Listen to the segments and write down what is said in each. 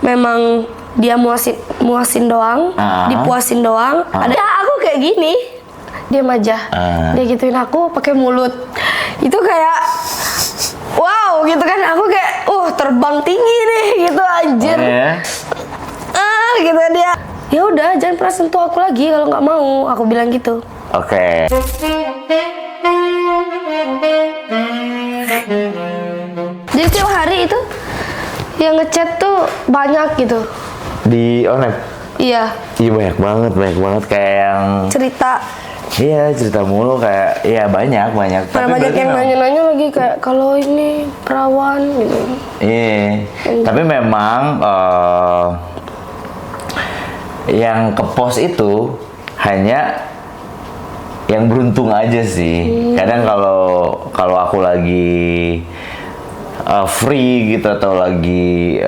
memang dia muasin doang, dipuasin doang. Ada aku kayak gini, diam aja. Dia gituin aku pakai mulut. Itu kayak wow gitu kan, aku kayak terbang tinggi nih gitu anjir. Gitu dia. Ya udah jangan pernah sentuh aku lagi kalau nggak mau, aku bilang gitu. Oke. Jadi tiap hari itu yang ngechat tuh banyak gitu. Di online? Iya. Iya banyak banget kayak yang Cerita. Iya cerita mulu kayak banyak. Tapi banyak yang nanya-nanya lagi kayak kalau ini perawan gitu. Iya. Tapi memang yang ke post itu hanya yang beruntung aja sih. Kadang kalau aku lagi free gitu atau lagi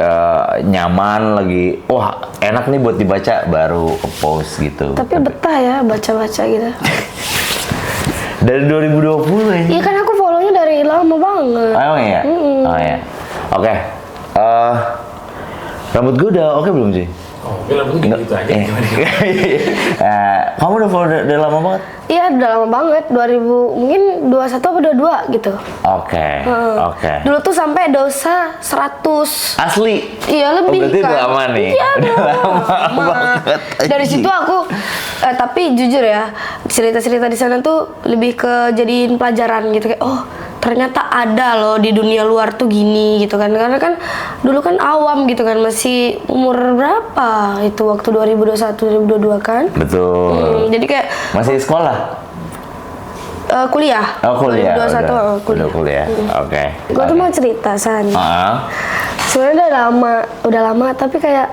nyaman, lagi wah enak nih buat dibaca, baru ke post gitu. Tapi betah ya baca-baca gitu. Dari 2020 ya? Iya kan aku follow-nya dari lama banget. Oh iya? Oh iya. Oke. Rambut gue udah oke belum sih? Oke, rambutnya gitu aja. Kamu udah follow udah lama banget? Iya, udah lama banget. 2000 mungkin 21 apa 22 gitu. Oke. Dulu tuh sampai dosa 100. Asli? Iya, lebih berarti kan. udah lama nih? Iya, udah lama banget. Dari situ aku tapi jujur ya, cerita-cerita di sana tuh lebih ke jadiin pelajaran gitu kayak ternyata ada loh di dunia luar tuh gini gitu kan. Karena kan dulu kan awam gitu kan, masih umur berapa itu waktu 2021 2022 kan. Betul. Jadi kayak masih sekolah? Kuliah. Oh, kuliah. 2021 kuliah. Udah kuliah. Oke. Gue tuh mau cerita San. Sebenarnya udah lama tapi kayak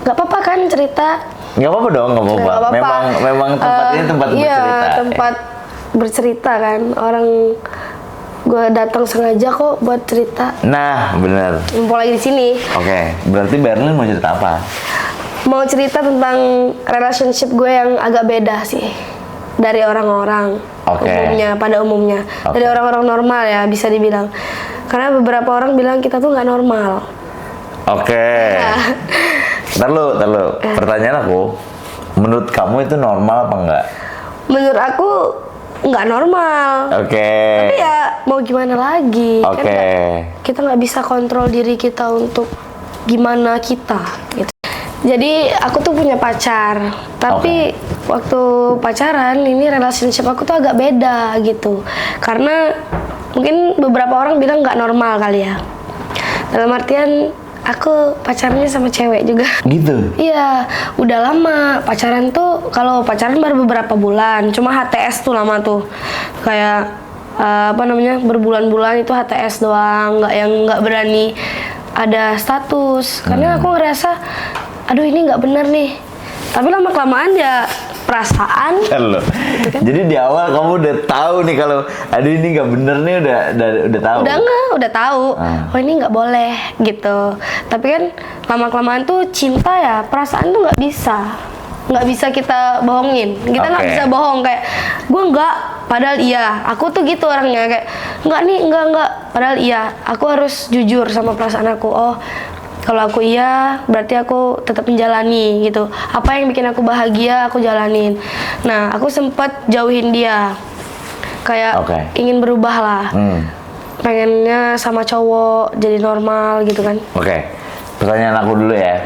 nggak apa-apa kan cerita. Nggak apa-apa dong, nggak apa-apa. Memang tempat ini tempat bercerita. Iya, tempat bercerita kan. Orang gue datang sengaja kok buat cerita. Nah, benar. Mumpung lagi di sini. Oke, berarti Berlin mau cerita apa? Mau cerita tentang relationship gue yang agak beda sih dari orang-orang pada umumnya. Dari orang-orang normal ya bisa dibilang. Karena beberapa orang bilang kita tuh nggak normal. Oke. Ntar lu. Pertanyaan aku, menurut kamu itu normal apa enggak? Menurut aku nggak normal. Tapi ya mau gimana lagi? Kan kita nggak bisa kontrol diri kita untuk gimana kita. Gitu. Jadi aku tuh punya pacar, tapi waktu pacaran ini relationship aku tuh agak beda gitu. Karena mungkin beberapa orang bilang nggak normal kali ya. Dalam artian aku pacarnya sama cewek juga. Gitu? Iya, udah lama. Pacaran tuh, kalau pacaran baru beberapa bulan. Cuma HTS tuh lama tuh. Kayak, berbulan-bulan itu HTS doang. Nggak berani ada status. Karena aku ngerasa, aduh ini nggak bener nih. Tapi lama-kelamaan ya perasaan. Halo. Gitu kan? Jadi di awal kamu udah tahu nih kalau aduh ini nggak bener nih, udah tahu. Udah tahu. Oh ini nggak boleh gitu. Tapi kan lama-kelamaan tuh cinta ya, perasaan tuh nggak bisa kita bohongin. Kita nggak bisa bohong kayak gue nggak, padahal iya. Aku tuh gitu orangnya kayak nggak, padahal iya. Aku harus jujur sama perasaan aku. Kalau aku iya, berarti aku tetap menjalani gitu. Apa yang bikin aku bahagia, aku jalanin. Nah, aku sempat jauhin dia. Kayak ingin berubah lah. Pengennya sama cowok, jadi normal gitu kan. Pertanyaan aku dulu ya.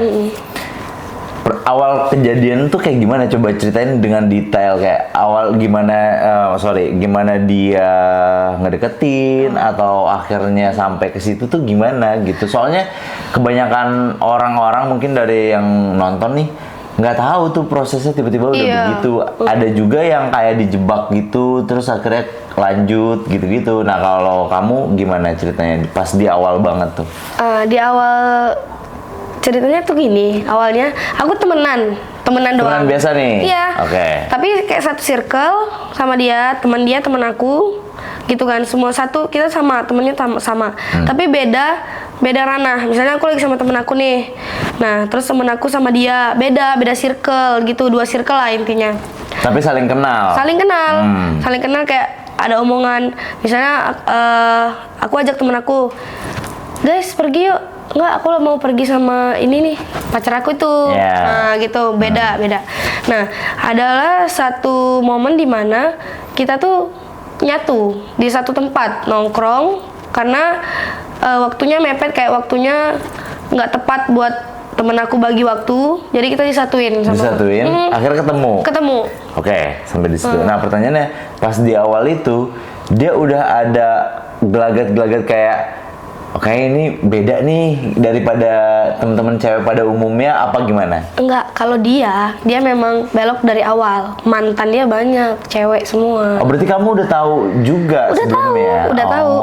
Awal kejadian tuh kayak gimana? Coba ceritain dengan detail kayak awal gimana dia ngedeketin atau akhirnya sampai ke situ tuh gimana gitu. Soalnya kebanyakan orang-orang mungkin dari yang nonton nih nggak tahu tuh prosesnya tiba-tiba udah begitu. Ada juga yang kayak dijebak gitu terus akhirnya lanjut gitu-gitu. Nah, kalau kamu gimana ceritanya pas di awal banget tuh? Di awal ceritanya tuh gini, awalnya aku temenan doang. Temenan biasa nih? Iya. Tapi kayak satu circle sama dia, teman aku, gitu kan. Semua satu, kita sama, temennya sama. Tapi beda ranah. Misalnya aku lagi sama temen aku nih. Nah, terus temen aku sama dia, beda circle gitu, 2 circle lah intinya. Tapi saling kenal? Saling kenal kayak ada omongan. Misalnya aku ajak temen aku, guys pergi yuk. enggak, aku mau pergi sama ini nih pacar aku itu. Nah gitu, beda. Nah, adalah satu momen di mana kita tuh nyatu di satu tempat nongkrong karena waktunya mepet, kayak waktunya nggak tepat buat temen aku bagi waktu, jadi kita disatuin. Akhirnya ketemu. Oke, sampai di situ. Nah, pertanyaannya, pas di awal itu dia udah ada gelagat-gelagat kayak oke, ini beda nih daripada teman-teman cewek pada umumnya, apa gimana? Enggak, kalau dia memang belok dari awal. Mantan dia banyak, cewek semua. Oh, berarti kamu udah tahu juga sebelumnya? Udah tahu.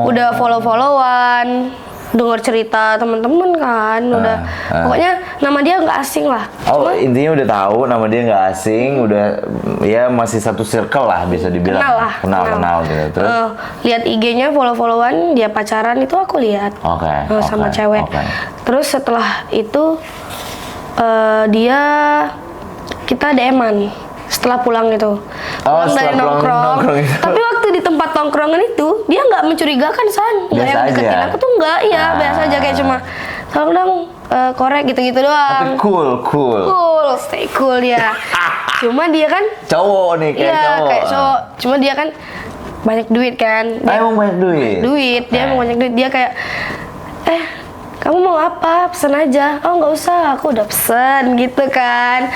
Udah follow-followan, dengar cerita teman-teman kan, udah. Pokoknya nama dia nggak asing lah. Oh, intinya udah tahu nama dia nggak asing, udah ya masih satu circle lah bisa dibilang. Kenal gitu. Terus lihat IG-nya, follow-followan, dia pacaran itu aku lihat. Sama cewek. Terus setelah itu kita DM-an setelah pulang itu. Pulang dari nongkrong. Tapi waktu di tempat nongkrongan itu dia nggak mencurigakan, San. Nggak yang deketin aku tuh nggak, biasa aja, kayak cuma tolong dong korek gitu-gitu doang. Tapi cool, stay cool dia. Cuma dia kan cowok nih, kayak cowok. Cuma dia kan banyak duit kan. Emang banyak duit? Dia emang banyak duit. Dia kayak, kamu mau apa? Pesen aja. Oh, nggak usah, aku udah pesen gitu kan.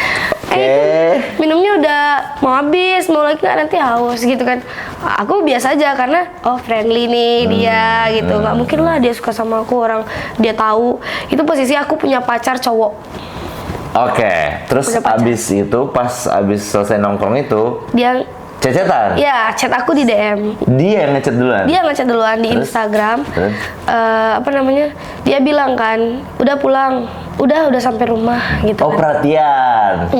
Minumnya udah mau habis, mau lagi nggak, nanti haus gitu kan. Aku biasa aja karena friendly nih dia gitu. Nggak mungkin lah dia suka sama aku, orang dia tahu. Itu posisi aku punya pacar cowok. Terus pas abis selesai nongkrong itu dia chat-chatan? Iya, chat aku di DM. Dia yang ngechat duluan? Dia ngechat duluan di Instagram. Dia bilang kan, udah pulang, udah sampai rumah gitu. Oh, perhatian.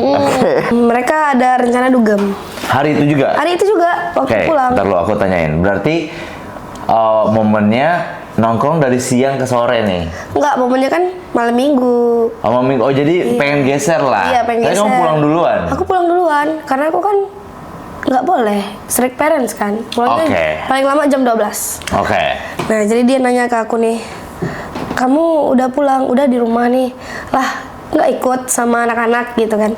Mereka ada rencana dugem. Hari itu juga? Hari itu juga, waktu pulang. Ntar aku tanyain. Berarti momennya nongkrong dari siang ke sore nih? Enggak, momennya kan malam minggu. Malam minggu, jadi pengen geser lah? Iya, pengen geser. Tapi kamu pulang duluan? Aku pulang duluan, karena aku kan nggak boleh, strict parents kan. Pulangnya paling lama jam 12. Nah, jadi dia nanya ke aku nih, kamu udah pulang, udah di rumah nih? Lah, nggak ikut sama anak-anak gitu kan?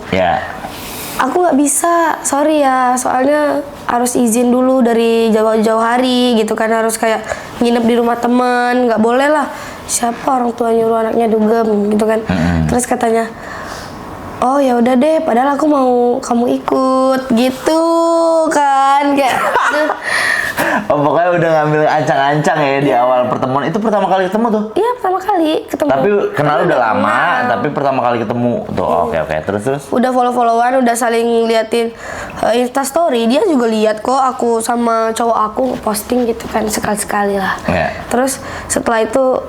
Aku nggak bisa, sorry ya, soalnya harus izin dulu dari jauh-jauh hari gitu kan, harus kayak nginep di rumah teman, nggak boleh lah. Siapa orang tua nyuruh anaknya dugem gitu kan? Terus katanya, oh ya udah deh, padahal aku mau kamu ikut gitu kan, kayak. Pokoknya udah ngambil ancang-ancang ya di awal pertemuan. Itu pertama kali ketemu tuh? Iya, pertama kali ketemu. Tapi kenal udah lama, tapi pertama kali ketemu tuh. Oke. Terus? Udah follow-followan, udah saling liatin Insta story. Dia juga lihat kok aku sama cowok aku posting gitu kan, sekali-sekali lah. Terus setelah itu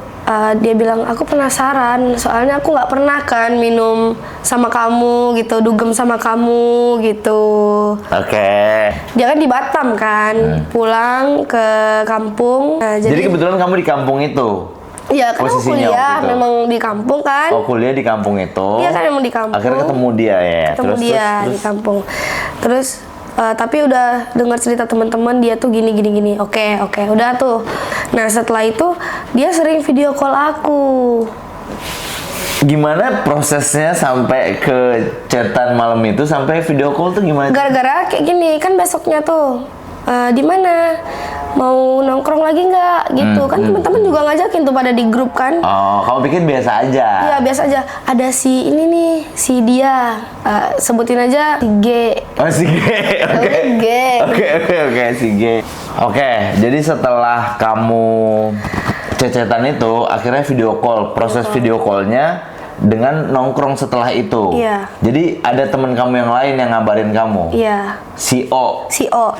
dia bilang, aku penasaran, soalnya aku nggak pernah kan minum sama kamu gitu, dugem sama kamu gitu. Dia kan di Batam kan, pulang ke kampung. Nah, jadi kebetulan kamu di kampung itu? Iya, kan aku kuliah memang di kampung kan. Oh, kuliah di kampung itu? Iya kan, memang di kampung. Akhirnya ketemu dia ya? Terus di kampung. Terus tapi udah dengar cerita teman-teman dia tuh gini. Oke, udah tuh. Nah, setelah itu dia sering video call aku. Gimana prosesnya sampai ke chatan malam itu sampai video call tuh gimana? Gara-gara kayak gini, kan besoknya tuh di mana? Mau nongkrong lagi nggak? Gitu kan, teman-teman juga ngajakin tuh pada di grup kan. Oh, kamu pikir biasa aja? Iya, biasa aja. Ada si ini nih, si dia, sebutin aja si G. Oh, si G. Oke, si G. Oke, jadi setelah kamu cecetan itu, akhirnya video call. Proses video callnya dengan nongkrong setelah itu. Iya. Jadi ada teman kamu yang lain yang ngabarin kamu. Iya. Si O.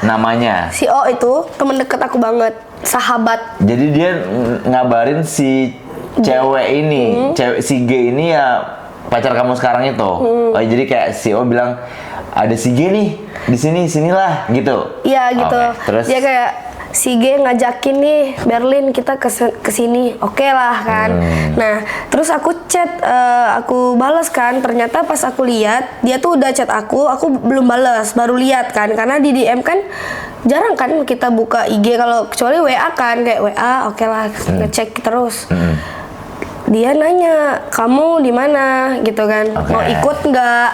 Namanya. Si O itu teman deket aku banget, sahabat. Jadi dia ngabarin si cewek ini, si G ini ya pacar kamu sekarang itu. Oh, jadi kayak si O bilang, ada si G nih di sinilah gitu. Iya gitu. Terus dia kayak, si G ngajakin nih Berlin, kita kesini, oke lah kan. Nah, terus aku chat, aku balas kan. Ternyata pas aku lihat dia tuh udah chat aku belum balas, baru lihat kan, karena di DM kan jarang kan kita buka IG, kalau kecuali WA kan, kayak WA oke lah, ngecek terus. dia nanya, kamu di mana gitu kan, mau ikut nggak?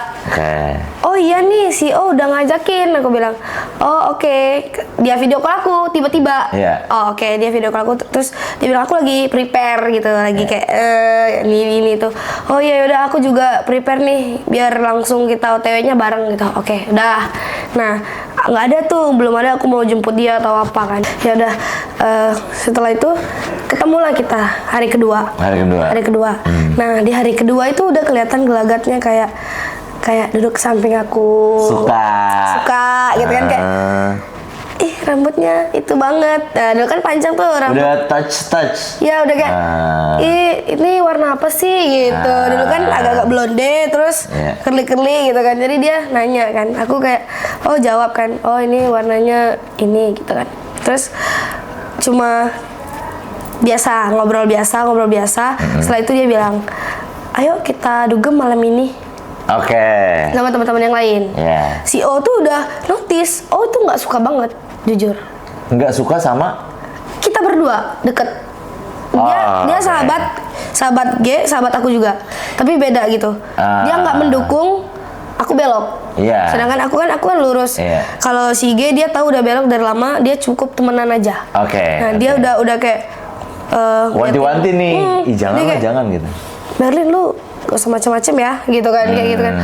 Oh iya nih, si O udah ngajakin. Aku bilang, oh oke. Dia video call aku tiba-tiba. Oh oke, dia video call aku, terus dia bilang aku lagi prepare gitu, lagi kayak ini tuh. Oh iya udah, aku juga prepare nih, biar langsung kita OTW-nya bareng gitu. Oke, udah. Nah, nggak ada tuh, belum ada aku mau jemput dia atau apa kan. Ya udah, setelah itu ketemulah kita hari kedua. Hari kedua. Nah, di hari kedua itu udah kelihatan gelagatnya kayak duduk samping aku. Suka gitu kan, kayak ih rambutnya itu banget. Nah, dulu kan panjang tuh rambut. Udah touch. Ya udah kayak, ih ini warna apa sih gitu. Dulu kan agak-agak blonde, terus curly gitu kan. Jadi dia nanya kan, aku kayak, oh jawab kan, oh ini warnanya ini gitu kan. Terus cuma biasa, ngobrol biasa. Setelah itu dia bilang, ayo kita dugem malam ini. Sama teman-teman yang lain. Si O tuh udah notice, O tuh nggak suka banget, jujur. Nggak suka sama? Kita berdua deket. Dia sahabat G, sahabat aku juga. Tapi beda gitu. Dia nggak mendukung aku belok. Sedangkan aku kan lurus. Kalau si G dia tahu udah belok dari lama, dia cukup temenan aja. Nah, dia udah kayak wanti-wanti nih, jangan gitu. Berlin lu gak usah macem-macem ya, gitu kan, kayak gitu kan.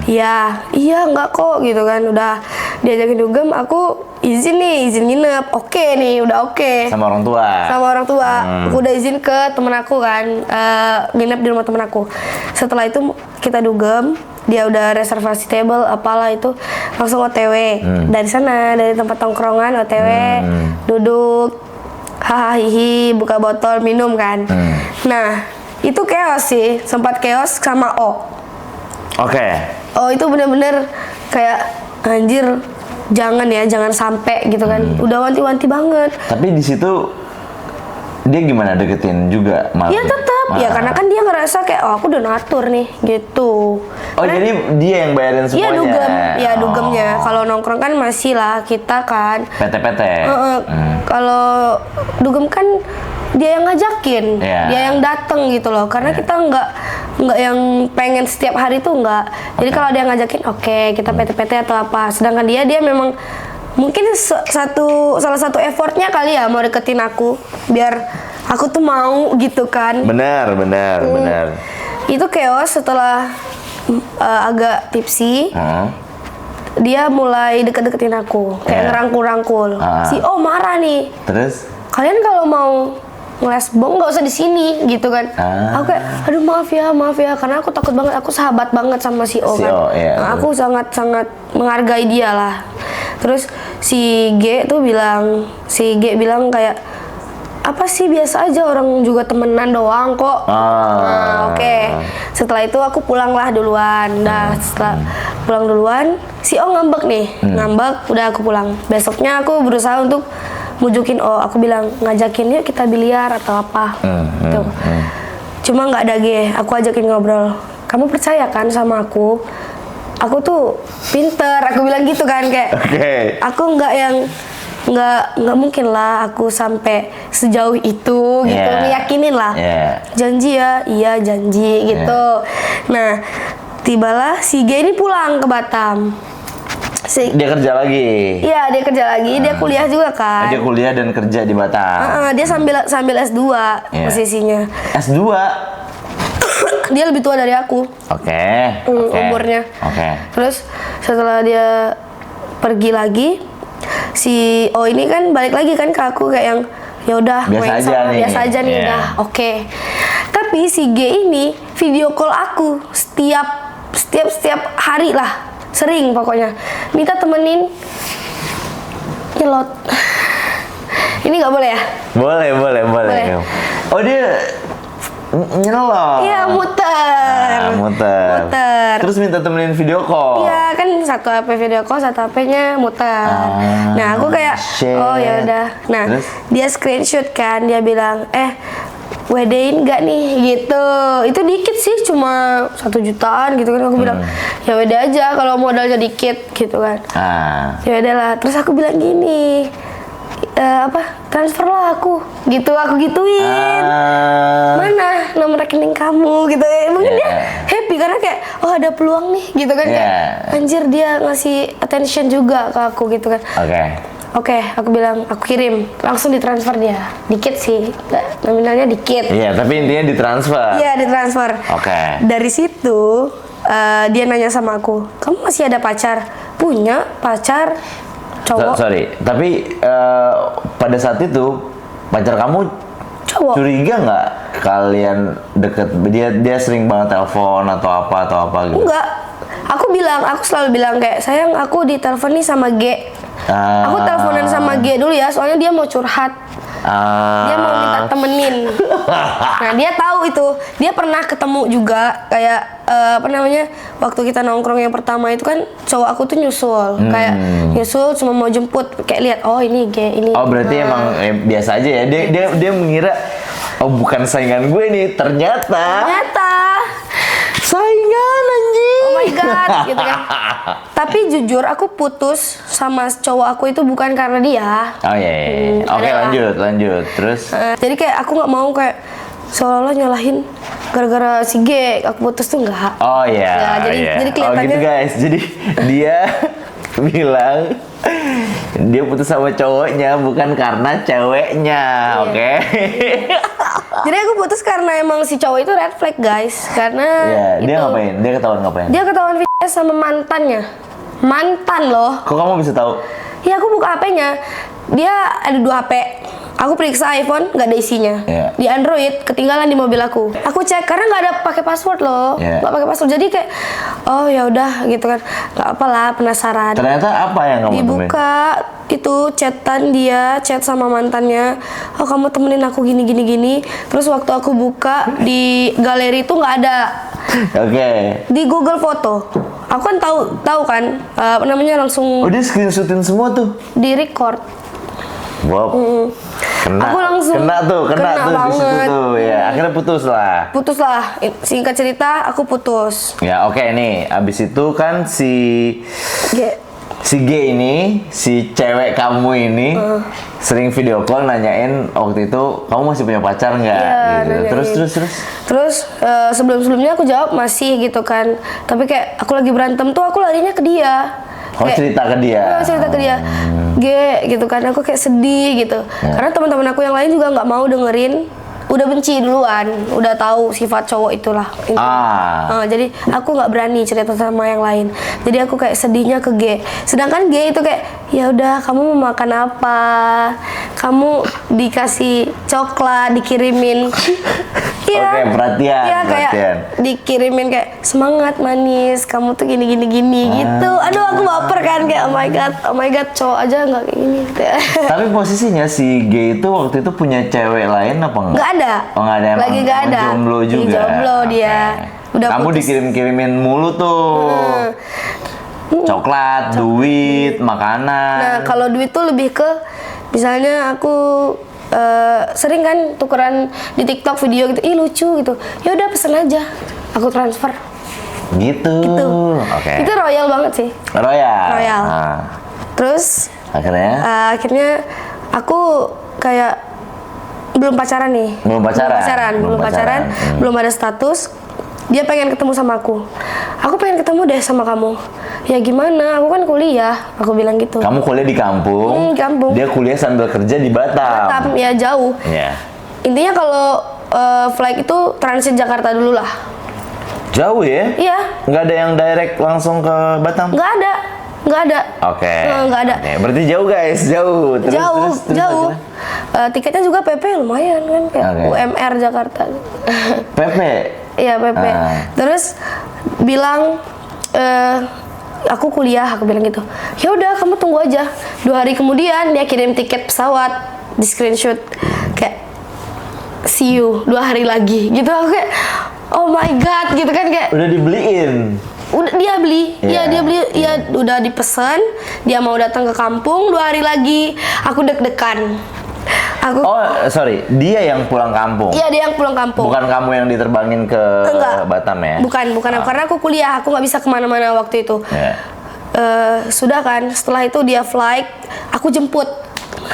Iya enggak kok, gitu kan. Udah diajakin dugem, aku izin nginep. Oke nih, udah oke. Sama orang tua. Aku udah izin ke temen aku kan, nginep di rumah temen aku. Setelah itu kita dugem, dia udah reservasi table apalah itu, langsung OTW. Dari sana, dari tempat tongkrongan OTW, duduk, hahaha, buka botol, minum kan. Nah, itu chaos sih, sempat chaos sama O. Oh itu bener-bener kayak anjir, jangan sampai gitu kan. Udah wanti-wanti banget. Tapi di situ dia gimana deketin juga malah? Ya tetap, ya karena kan dia ngerasa kayak oh aku udah natur nih gitu. Karena, jadi dia yang bayarin semuanya? Iya dugemnya. Kalau nongkrong kan masih lah kita kan. PT. Kalau dugem kan dia yang ngajakin, dia yang dateng gitu loh. Karena kita nggak yang pengen setiap hari tuh nggak. Jadi kalau dia ngajakin, oke, kita PT atau apa. Sedangkan dia memang mungkin salah satu effortnya kali ya mau deketin aku, biar aku tuh mau gitu kan. Benar. Itu chaos setelah agak tipsi. Dia mulai deket-deketin aku, kayak ngerangkul-rangkul. Si O marah nih. Terus? Kalian kalau mau ngeles bom nggak usah di sini gitu kan. Aku kayak aduh maaf ya karena aku takut banget, aku sahabat banget sama si O kan. Aku sangat menghargai dia lah. Terus si G bilang kayak apa sih, biasa aja, orang juga temenan doang kok. Setelah itu aku pulanglah duluan. Setelah pulang duluan si O ngambek nih. Udah aku pulang. Besoknya aku berusaha untuk mujukin aku bilang ngajakin yuk kita biliar atau apa gitu. Cuma nggak ada G, aku ajakin ngobrol. Kamu percaya kan sama aku? Aku tuh pinter, aku bilang gitu kan, kayak aku nggak mungkin lah aku sampai sejauh itu gitu, meyakinin lah. Janji ya, iya janji gitu. Nah, tibalah si G ini pulang ke Batam. Dia kerja lagi? Iya, dia kerja lagi. Dia kuliah juga kan. Dia kuliah dan kerja di Batam? Dia sambil S2 posisinya. S2? Dia lebih tua dari aku. Umurnya. Terus setelah dia pergi lagi, si O ini kan balik lagi kan ke aku kayak yang ya udah biasa aja nih udah oke. Tapi si G ini video call aku setiap hari lah. Sering pokoknya minta temenin nyelot. Ini nggak boleh ya? Boleh. Oh dia nyelot? Iya muter. Terus minta temenin video call? Iya kan, satu HP video call, satu HP-nya muter. Nah aku kayak oh ya udah. Nah terus? Dia screenshot kan, dia bilang WD-in nggak nih gitu. Itu dikit sih, cuma 1 jutaan gitu kan. Aku bilang ya WD aja kalau modalnya dikit gitu kan. Ya udahlah. Terus aku bilang gini, transferlah aku gitu, aku gituin. Mana nomor rekening kamu gitu. Mungkin dia happy karena kayak oh ada peluang nih gitu kan, kayak anjir dia ngasih attention juga ke aku gitu kan. Oke, aku bilang aku kirim, langsung ditransfer dia. Dikit sih, nominalnya dikit. Iya, tapi intinya ditransfer. Iya, ditransfer. Dari situ dia nanya sama aku, kamu masih ada pacar? Punya pacar cowok. Sorry, tapi pada saat itu pacar kamu cowok. Curiga nggak kalian deket? Dia sering banget telepon atau apa gitu? Enggak, aku selalu bilang kayak sayang aku ditelepon nih sama G. Aku teleponan sama G dulu ya, soalnya dia mau curhat. Dia mau minta temenin. Nah dia tahu itu, dia pernah ketemu juga kayak waktu kita nongkrong yang pertama itu kan cowok aku tuh nyusul, kayak nyusul cuma mau jemput, kayak lihat oh ini G ini. Oh berarti emang biasa aja ya, dia mengira oh bukan saingan gue nih, ternyata saingan anjing. Oh my god gitu kan. Tapi jujur aku putus sama cowok aku itu bukan karena dia. Oh iya. Oke, lanjut. Terus jadi kayak aku nggak mau kayak seolah-olah nyalahin gara-gara si G aku putus tuh enggak. Oh iya. Jadi kelihatannya. Oh gitu guys. Jadi dia bilang dia putus sama cowoknya bukan karena ceweknya. Oke. Jadi aku putus karena emang si cowok itu red flag guys. Karena dia ngapain? Dia ketahuan ngapain? Dia ketahuan sama mantannya. Mantan loh. Kok kamu bisa tahu? Ya aku buka HP-nya. Dia ada 2 HP. Aku periksa iPhone, nggak ada isinya. Di Android ketinggalan di mobil aku. Aku cek karena nggak ada pakai password loh, nggak pakai password. Jadi kayak, oh ya udah gitu kan, nggak apalah penasaran. Ternyata apa yang kamu dibuka itu chatan dia, chat sama mantannya. Oh kamu temenin aku gini. Terus waktu aku buka di galeri itu nggak ada. Di Google Foto. Aku kan tahu kan, langsung. Oh dia screenshotin semua tuh. Di record. Wow. Aku langsung kena tuh banget. Di situ tuh ya. Akhirnya putus lah. Singkat cerita aku putus. Ya oke nih. Abis itu kan si G ini, si cewek kamu ini sering video call nanyain waktu itu kamu masih punya pacar nggak? Gitu. Terus sebelumnya aku jawab masih gitu kan. Tapi kayak aku lagi berantem tuh aku larinya ke dia. Cerita ke dia. G gitu kan, aku kayak sedih gitu. Karena teman-teman aku yang lain juga nggak mau dengerin. Udah benci duluan, udah tahu sifat cowok itulah. Jadi aku nggak berani cerita sama yang lain. Jadi aku kayak sedihnya ke G. Sedangkan G itu kayak, ya udah kamu mau makan apa? Kamu dikasih coklat, dikirimin. Oke, perhatian. Iya kayak dikirimin kayak semangat manis, kamu tuh gini gitu. Aduh aku baper kan kayak oh my god cowok aja nggak kayak gini. Tapi posisinya si G itu waktu itu punya cewek lain apa enggak? Nggak ada. Oh nggak ada. Lagi nggak ada. Jomblo juga. Jomblo dia. Udah kamu putus. dikirim-kirimin mulu tuh. Coklat, duit, makanan. Nah kalau duit tuh lebih ke misalnya aku sering kan tukeran di TikTok video gitu, ih lucu gitu. Ya udah pesen aja, aku transfer. Gitu. Itu royal banget sih. Royal. Terus akhirnya aku kayak belum pacaran nih. Belum pacaran. Belum ada status. Dia pengen ketemu sama aku. Aku pengen ketemu deh sama kamu. Ya gimana? Aku kan kuliah. Aku bilang gitu. Kamu kuliah di kampung. Kampung. Dia kuliah sambil kerja di Batam. Ya jauh. Intinya kalau flight itu transit Jakarta dulu lah. Jauh ya? Iya. Nggak ada yang direct langsung ke Batam? Nggak ada. Oke. Nggak ada. Berarti jauh guys, jauh. Jauh. Tiketnya juga PP lumayan kan, kayak UMR Jakarta. PP? Iya PP. Terus bilang aku kuliah, aku bilang gitu. Ya udah kamu tunggu aja. 2 hari kemudian dia kirim tiket pesawat, di screenshot kayak see you 2 hari lagi gitu. Aku kayak oh my god gitu kan, kayak udah dibeliin. Dia beli, udah dipesan, dia mau datang ke kampung 2 hari lagi. Aku deg-degan. Dia yang pulang kampung. Iya, dia yang pulang kampung. Bukan kamu yang diterbangin ke Batam ya? Bukan karena aku kuliah, aku nggak bisa kemana-mana waktu itu. Sudah kan, setelah itu dia flight, aku jemput.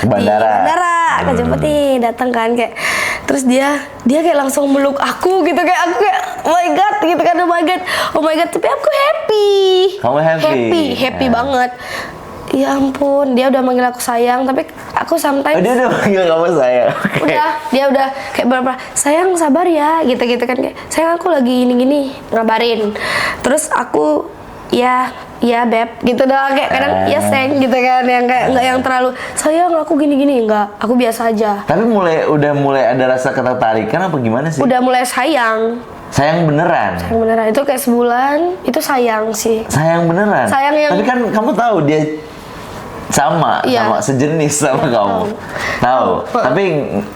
Bandara. Aku jemput nih, datang kan kayak, terus dia kayak langsung meluk aku gitu, kayak aku kayak oh my god gitu kan, oh my god, tapi aku happy. Kamu happy? Happy banget. Ya ampun, dia udah manggil aku sayang, tapi aku sometimes Oh, dia udah manggil kamu sayang. Okay. dia udah kayak berapa, sayang sabar ya, gitu-gitu kan, kayak sayang aku lagi gini-gini, ngabarin. Terus aku ya beb gitu dah, kayak kadang ya sayang gitu kan, yang kayak nggak yang terlalu sayang aku gini-gini, enggak, aku biasa aja. Tapi udah mulai ada rasa ketertarikan apa gimana sih? Udah mulai sayang. Sayang beneran? Sayang beneran, itu kayak sebulan, itu sayang sih. Sayang beneran? Sayang yang... Tapi kan kamu tahu dia sama sejenis sama kamu. Tahu. Tapi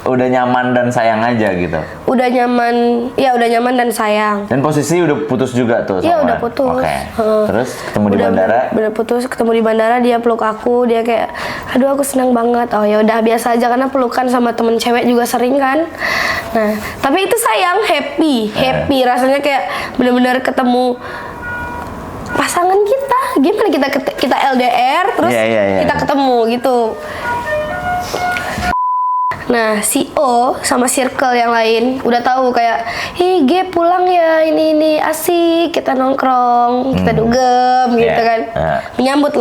udah nyaman dan sayang aja gitu. Udah nyaman dan sayang. Dan posisi udah putus juga tuh sama. Iya, udah putus. Oke. Terus ketemu di bandara? Bener putus, ketemu di bandara, dia peluk aku, dia kayak aduh aku senang banget. Oh ya udah biasa aja, karena pelukan sama temen cewek juga sering kan. Nah, tapi itu sayang, happy rasanya, kayak bener-bener ketemu pasangan kita. Gimana kita LDR terus kita ketemu gitu. Nah, si O sama circle yang lain udah tahu kayak, G pulang ya, ini asik, kita nongkrong, kita dugem gitu kan. Menyambut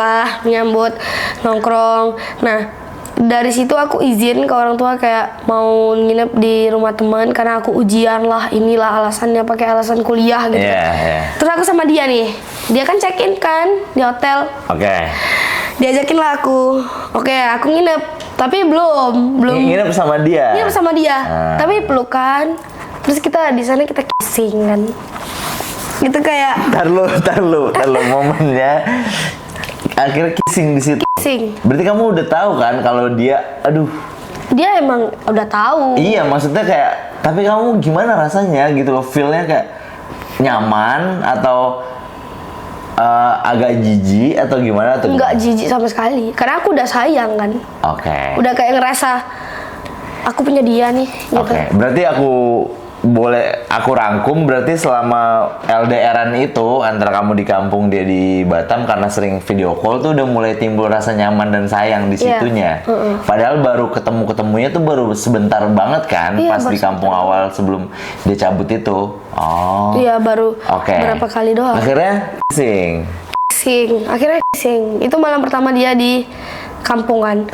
nongkrong. Nah, dari situ aku izin ke orang tua kayak mau nginep di rumah teman karena aku ujian lah, inilah alasannya, pakai alasan kuliah gitu. Terus aku sama dia nih, dia kan check in kan di hotel. Diajakin lah aku, aku nginep, tapi belum nginep sama dia. Tapi pelukan, terus kita di sana kita kissing kan, gitu kayak. Tar lu momennya. Akhirnya kissing di situ. Berarti kamu udah tahu kan kalau dia, dia emang udah tahu. Iya, maksudnya kayak, tapi kamu gimana rasanya gitu loh, feel-nya kayak nyaman atau agak jijik atau gimana tuh? Enggak jijik sama sekali, karena aku udah sayang kan. Udah kayak ngerasa aku punya dia nih gitu. Berarti aku rangkum, berarti selama LDRan itu antara kamu di kampung, dia di Batam, karena sering video call tuh udah mulai timbul rasa nyaman dan sayang di situnya. Padahal baru ketemunya tuh baru sebentar banget kan, pas di kampung awal sebelum dia cabut itu. Iya, baru berapa kali doang. Akhirnya kissing. Itu malam pertama dia di kampung kan.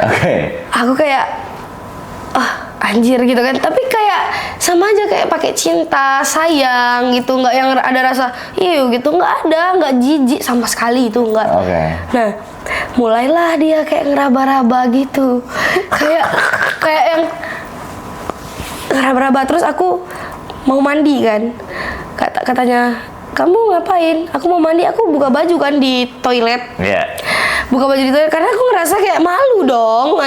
Aku kayak anjir gitu kan, tapi kayak sama aja kayak pakai cinta, sayang gitu, nggak yang ada rasa gitu, nggak jijik sama sekali itu, nggak. Nah, mulailah dia kayak ngeraba-raba gitu, kayak yang ngeraba-raba. Terus aku mau mandi kan, katanya kamu ngapain? Aku mau mandi, aku buka baju kan di toilet. Buka baju di toilet karena aku ngerasa kayak malu dong,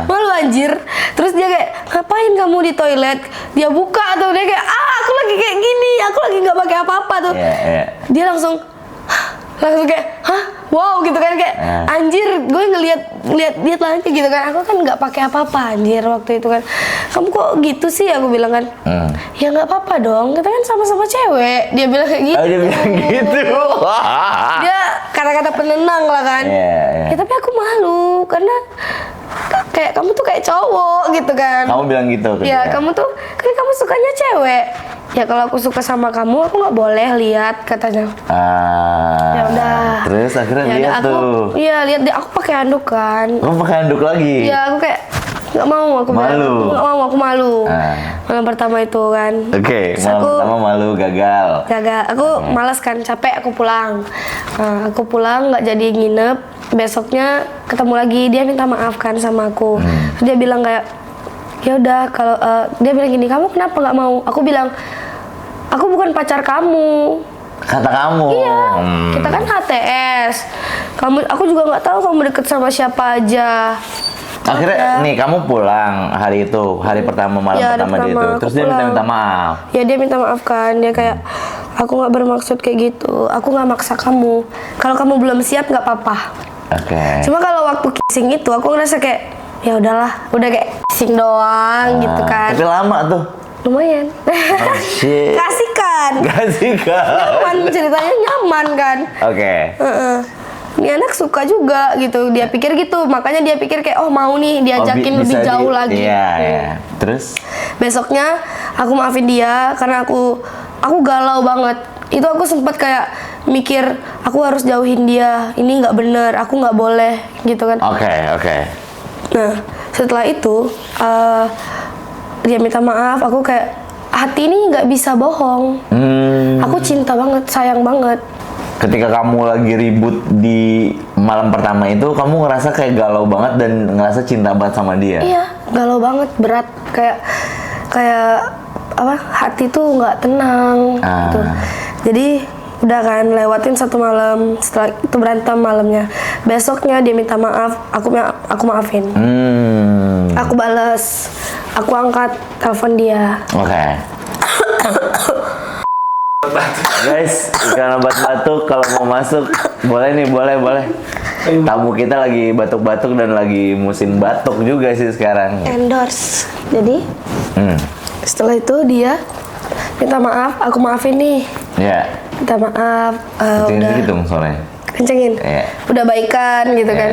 malu anjir. Terus dia kayak, ngapain kamu di toilet? Dia buka atau dia kayak, aku lagi kayak gini, aku lagi nggak pakai apa-apa tuh. Dia langsung kayak, wow gitu kan, kayak anjir, gue ngeliat lagi gitu kan. Aku kan nggak pakai apa-apa anjir waktu itu kan. Kamu kok gitu sih, aku bilang kan. Ya nggak apa-apa dong, kita kan sama-sama cewek. Dia bilang kayak gitu. Dia bilang gitu. Dia kata-kata penenang lah kan. Ya tapi aku malu karena kayak kamu tuh kayak cowok gitu kan. Kamu bilang gitu kan? Ya, kamu tuh kan kamu sukanya cewek. Ya kalau aku suka sama kamu, aku nggak boleh lihat, katanya. Ya udah. Terus akhirnya lihat tuh. Iya, lihat dia, aku pakai handuk kan. Kamu pakai handuk lagi? Iya, aku kayak nggak mau, aku malu. Malam pertama itu kan. Malam pertama malu, gagal. Aku malas kan, capek, aku pulang. Aku pulang nggak jadi nginep. Besoknya ketemu lagi, dia minta maaf kan sama aku. Dia bilang kayak, ya udah kalau dia bilang gini, kamu kenapa nggak mau? Aku bilang, aku bukan pacar kamu. Kata kamu? Iya, kita kan HTS. Aku juga nggak tahu kamu deket sama siapa aja. Akhirnya nih kamu pulang hari itu, hari pertama, malam pertama dia itu. Terus dia minta maaf. Ya dia minta maaf kan, dia kayak, aku nggak bermaksud kayak gitu. Aku nggak maksa kamu. Kalau kamu belum siap nggak apa-apa. Cuma kalau waktu kissing itu aku ngerasa kayak, ya udahlah, udah kayak kissing doang gitu kan. Tapi lama tuh. Lumayan. Kasihkan. Nyaman, ceritanya nyaman kan. ini anak suka juga gitu, dia pikir gitu, makanya dia pikir kayak oh mau nih diajakin lebih jauh lagi. Iya, iya. Terus Besoknya aku maafin dia karena aku galau banget. Itu aku sempat kayak mikir aku harus jauhin dia, ini nggak bener, aku nggak boleh gitu kan. Oke. Nah setelah itu dia minta maaf, aku kayak hati ini nggak bisa bohong. Aku cinta banget, sayang banget. Ketika kamu lagi ribut di malam pertama itu, kamu ngerasa kayak galau banget dan ngerasa cinta banget sama dia? Iya, galau banget, berat, kayak apa? Hati tuh nggak tenang. Gitu. Jadi udah kan lewatin satu malam, setelah itu berantem malamnya. Besoknya dia minta maaf, aku maafin. Aku balas, aku angkat telepon dia. Oke. Guys, ikan obat batuk kalau mau masuk boleh nih, boleh. Tamu kita lagi batuk-batuk dan lagi musim batuk juga sih sekarang. Endorse. Jadi setelah itu dia minta maaf, aku maafin nih. Ya. Minta maaf. Kencengin Udah gitu soalnya. kencengin. Iya. Udah baikan gitu kan.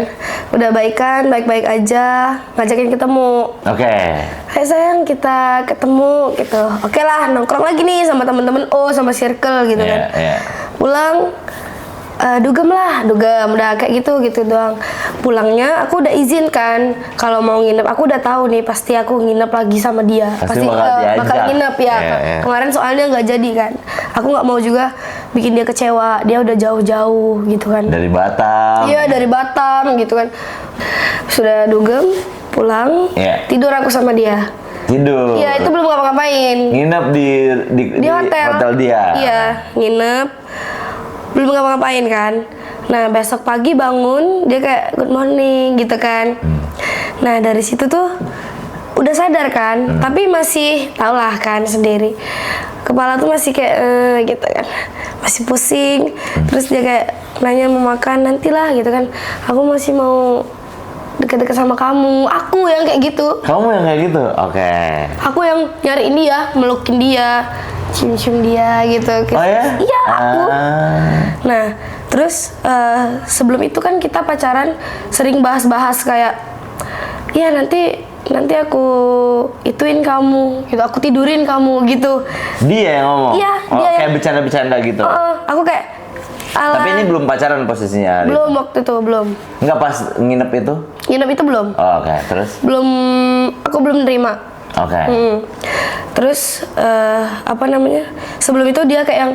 Udah baikan, baik-baik aja, ngajakin ketemu. Oke. Hai sayang, kita ketemu gitu. Oke lah, nongkrong lagi nih sama temen-temen sama circle gitu kan. Pulang dugem udah kayak gitu doang. Pulangnya aku udah izin kan kalau mau nginep, aku udah tahu nih pasti aku nginep lagi sama dia. Pasti bakal nginep ya. Kemarin soalnya nggak jadi kan. Aku nggak mau juga bikin dia kecewa. Dia udah jauh-jauh gitu kan. Dari Batam. Iya, dari Batam gitu kan. Sudah dugem, pulang, tidur aku sama dia. Tidur. Iya, itu belum ngapa-ngapain. Nginep di hotel dia. Iya, nginep. Belum ngapa-ngapain kan. Nah, besok pagi bangun, dia kayak good morning gitu kan. Nah, dari situ tuh udah sadar kan, tapi masih tau lah kan sendiri. Kepala tuh masih kayak gitu kan. Masih pusing. Terus dia kayak nanya mau makan nantilah gitu kan. Aku masih mau deket-deket sama kamu. Aku yang kayak gitu. Kamu yang kayak gitu? Oke. Aku yang nyariin dia, melukin dia, cium-cium dia gitu. Oh ya? Iya, aku. Nah, terus sebelum itu kan kita pacaran sering bahas-bahas kayak, ya nanti aku ituin kamu, gitu. Aku tidurin kamu gitu. Dia yang ngomong? Iya, dia kayak bercanda-bercanda gitu? Aku kayak Tapi ini belum pacaran posisinya? Belum waktu itu, belum. Nggak pas nginep itu? Nginep itu belum. Oke, terus? Aku belum nerima. Oke. Terus apa namanya? Sebelum itu dia kayak yang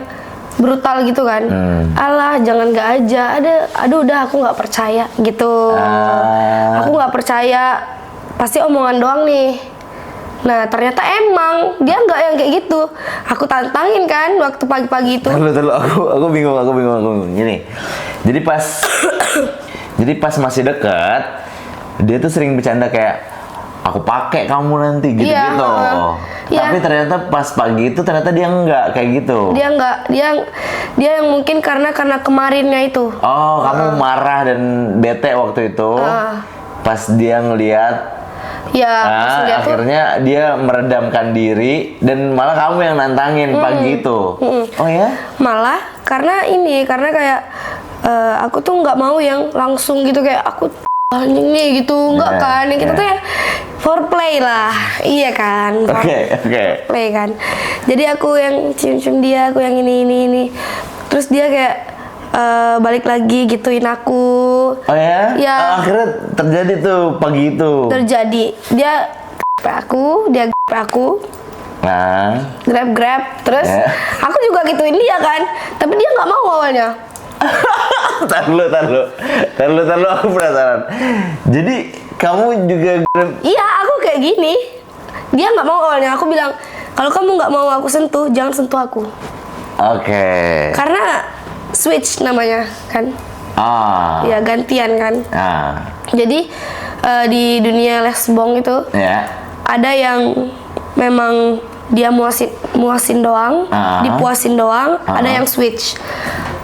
brutal gitu kan. Alah, jangan nggak aja. Aduh udah aku nggak percaya gitu. Aku nggak percaya. Pasti omongan doang nih. Nah, ternyata emang dia nggak yang kayak gitu. Aku tantangin kan waktu pagi-pagi itu. Terlalu, aku bingung. Gini. Jadi pas masih dekat, dia tuh sering bercanda kayak aku pakai kamu nanti gitu. Tapi ternyata pas pagi itu ternyata dia enggak kayak gitu. Dia enggak, dia yang mungkin karena kemarinnya itu. Oh, kamu marah dan bete waktu itu. Pas dia ngelihat akhirnya dia meredamkan diri dan malah kamu yang nantangin pagi itu. Oh ya? Malah karena kayak aku tuh nggak mau yang langsung gitu kayak aku anjing nih gitu, enggak kan? Yang kita tuh ya foreplay lah, iya kan? Oke. Play kan. Jadi aku yang cium-cium dia, aku yang ini. Terus dia kayak balik lagi gituin aku. Oh ya? Ya. Akhirnya terjadi tuh pagi itu. Terjadi. Dia dia aku. Nah. Grab. Terus aku juga gituin dia kan. Tapi dia nggak mau awalnya. Tar lu, aku penasaran. Jadi kamu juga grab? Iya, aku kayak gini. Dia nggak mau awalnya. Aku bilang, kalau kamu nggak mau aku sentuh, jangan sentuh aku. Oke. Karena switch namanya kan. Ya gantian kan. Jadi di dunia lesbong itu ada yang memang dia muasin doang, dipuasin doang, ada yang switch.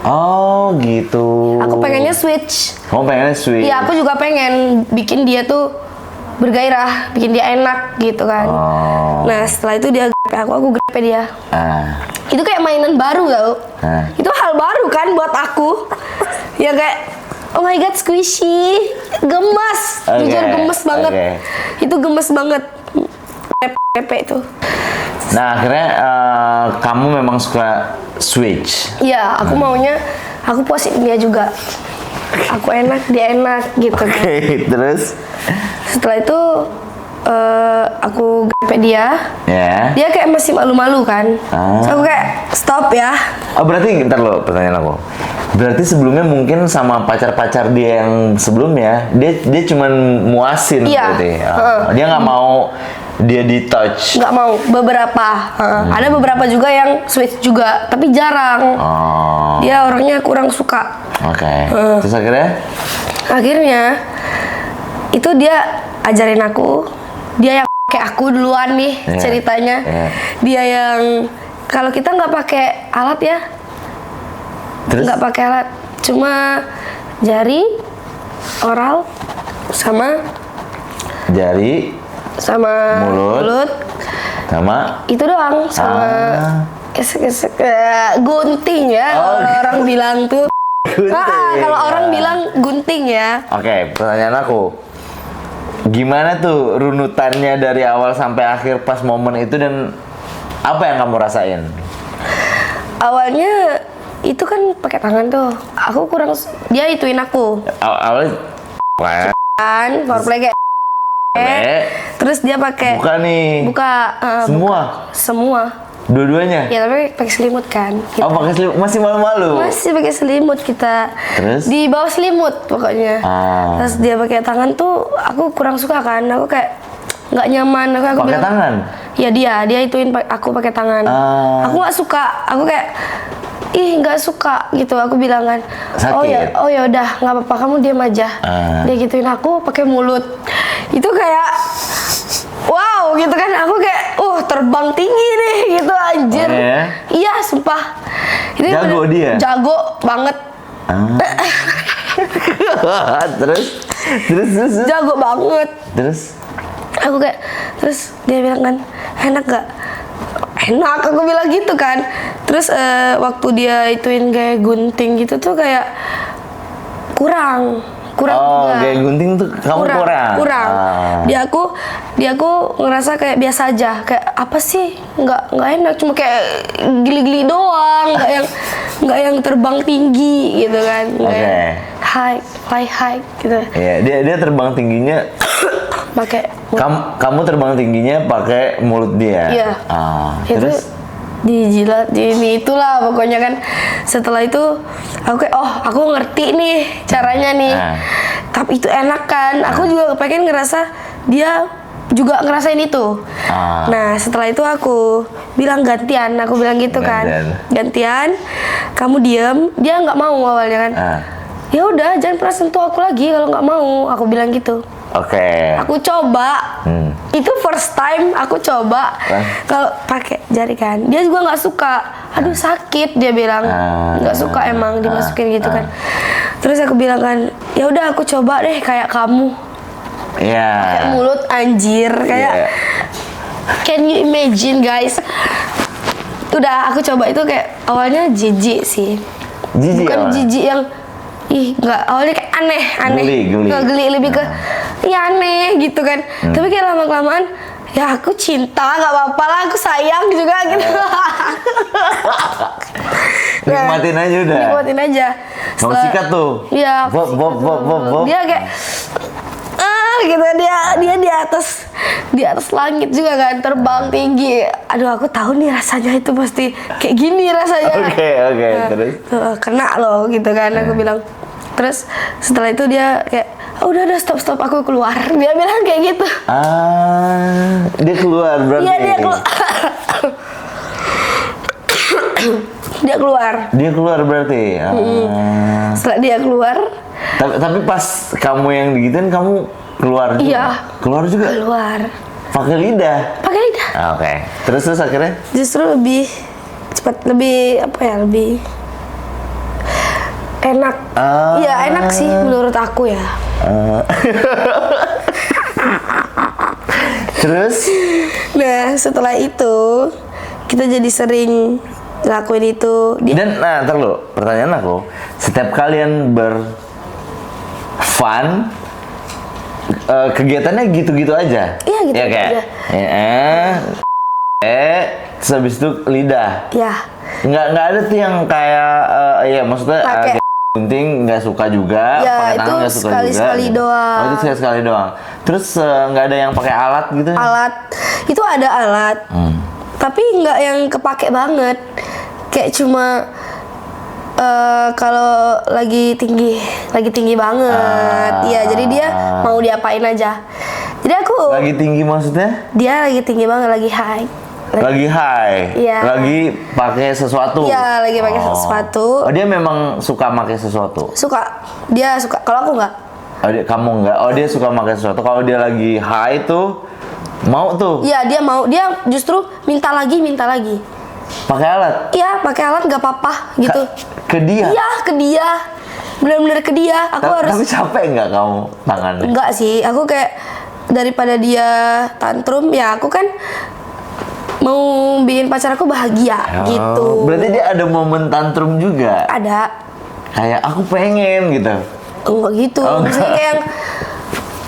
Oh gitu. Aku pengennya switch. Kamu pengennya switch? Iya, aku juga pengen bikin dia tuh bergairah, bikin dia enak gitu kan. Nah setelah itu dia aku grepe dia. Itu kayak mainan baru tau. Itu hal baru kan buat aku. Ya kayak oh my god, squishy, gemes, jujur gemes banget. Itu gemes banget, pepe itu. Nah akhirnya kamu memang suka switch. Iya, aku maunya, aku puasin dia juga. Aku enak, dia enak gitu kan. Terus? Setelah itu aku gape dia. Ya. Dia kayak masih malu-malu kan. So, aku kayak stop ya. Oh berarti, ntar lo pertanyaan aku. Berarti sebelumnya mungkin sama pacar-pacar dia yang sebelumnya, dia cuman muasin berarti. Dia nggak mau dia di touch. Nggak mau, beberapa. Ada beberapa juga yang switch juga, tapi jarang. Dia orangnya kurang suka. Terus akhirnya itu dia ajarin aku, dia yang kayak aku duluan nih ceritanya. Dia yang kalau kita nggak pakai alat ya, nggak pakai alat, cuma jari, oral, sama mulut, sama itu doang, sama gunting ya. Orang bilang tuh. Kalau orang bilang gunting ya. Pertanyaan aku, gimana tuh runutannya dari awal sampai akhir pas momen itu, dan apa yang kamu rasain? Awalnya itu kan pakai tangan tuh, aku kurang, dia ituin aku. Awalnya kan foreplay kayak terus dia pakai buka semua dua-duanya. Ya tapi pakai selimut kan kita. Pakai selimut, masih malu-malu. Masih pakai selimut kita. Terus di bawah selimut pokoknya. Terus dia pakai tangan tuh aku kurang suka kan, aku kayak nggak nyaman. Aku pakai tangan? Ya dia ituin aku pakai tangan. Aku nggak suka, aku kayak nggak suka gitu. Aku bilang kan, sakit. oh ya udah nggak apa-apa, kamu diam aja. Dia gituin aku pakai mulut. Itu kayak wow gitu kan, aku kayak terbang tinggi nih gitu anjir. Iya sumpah. Itu jago dia? Jago banget. Terus jago banget. Terus aku kayak, terus dia bilang kan, enak gak? Enak, aku bilang gitu kan. Terus waktu dia ituin kayak gunting gitu tuh kayak kurang juga. Kayak gunting tuh kamu kurang. Dia aku ngerasa kayak biasa aja, kayak apa sih, nggak enak, cuma kayak gili-gili doang, nggak yang terbang tinggi gitu kan. Fly high gitu. Iya, dia terbang tingginya pakai kamu terbang tingginya pakai mulut dia. Iya. Terus dijilat, ini itulah pokoknya kan. Setelah itu aku kayak aku ngerti nih caranya nih. Tapi itu enak kan. Aku juga pengen ngerasa dia juga ngerasain itu. Nah setelah itu aku bilang gantian, aku bilang gitu kan, gantian, kamu diem. Dia nggak mau awalnya kan. Ya udah, jangan pernah sentuh aku lagi kalau nggak mau, aku bilang gitu. Aku coba. Itu first time aku coba kalau pakai jari kan. Dia juga nggak suka. Aduh sakit, dia bilang. Nggak suka emang dimasukin gitu kan. Terus aku bilang kan, ya udah aku coba deh kayak kamu. Pakai mulut anjir kayak. Can you imagine guys? Udah aku coba itu kayak awalnya jijik sih. Bukan jijik yang nggak, awalnya kayak aneh. Geli lebih ke aneh gitu kan. Tapi kayak lama-kelamaan ya aku cinta, nggak apa-apa lah, aku sayang juga gitu. Nikmatin aja udah. Nikmatin aja. Mau sikat tuh. Iya. Bob. Dia kayak gitu, dia di atas langit juga kan, terbang tinggi. Aduh aku tahu nih rasanya itu pasti kayak gini rasanya. Terus kena loh gitu kan. Aku bilang. Terus setelah itu dia kayak udah stop aku keluar. Dia bilang kayak gitu. Dia keluar berarti. Iya dia keluar. Dia keluar berarti. Setelah dia keluar. Tapi pas kamu yang digituin, kamu keluar juga? Iya. Keluar juga? Keluar. Pakai lidah? Pakai lidah. Terus akhirnya? Justru lebih cepat, lebih apa ya, lebih enak. Iya enak sih menurut aku ya. Terus? Nah setelah itu kita jadi sering lakuin itu. Dan ntar lo, pertanyaan aku, setiap kalian fun, kegiatannya gitu-gitu aja. Iya, gitu ya, kayak, aja. Terus habis itu lidah. Ya. Nggak ada tuh yang kayak, ya maksudnya Pakai. gunting nggak suka juga, Ya, pakai tangan itu nggak suka sekali-sekali juga. doang. Oh, itu sekali-sekali doang. Terus nggak ada yang pakai alat gitu? Alat, itu ada alat. Tapi nggak yang kepake banget. Kayak cuma kalau lagi tinggi banget. Iya, jadi dia mau diapain aja. Jadi aku Lagi tinggi maksudnya? dia lagi tinggi banget, lagi high. Lagi high, Iya. lagi pakai sesuatu. Iya, lagi pakai sesuatu. Oh, dia memang suka pakai sesuatu. Dia suka. Kalau aku nggak. Oh, kamu nggak? Oh, dia suka pakai sesuatu. Kalau dia lagi high tuh mau tuh Iya, dia mau. Dia justru minta lagi. pakai alat. Iya, pakai alat nggak apa-apa gitu. Ke dia. Iya, ke dia. Bener-bener ke dia. Aku harus. Tapi capek nggak kamu tangannya? Enggak sih, aku kayak daripada dia tantrum, ya aku kan mau bikin pacar aku bahagia gitu. Berarti dia ada momen tantrum juga. Ada. Kayak aku pengen gitu. Enggak gitu. Oh, enggak. Maksudnya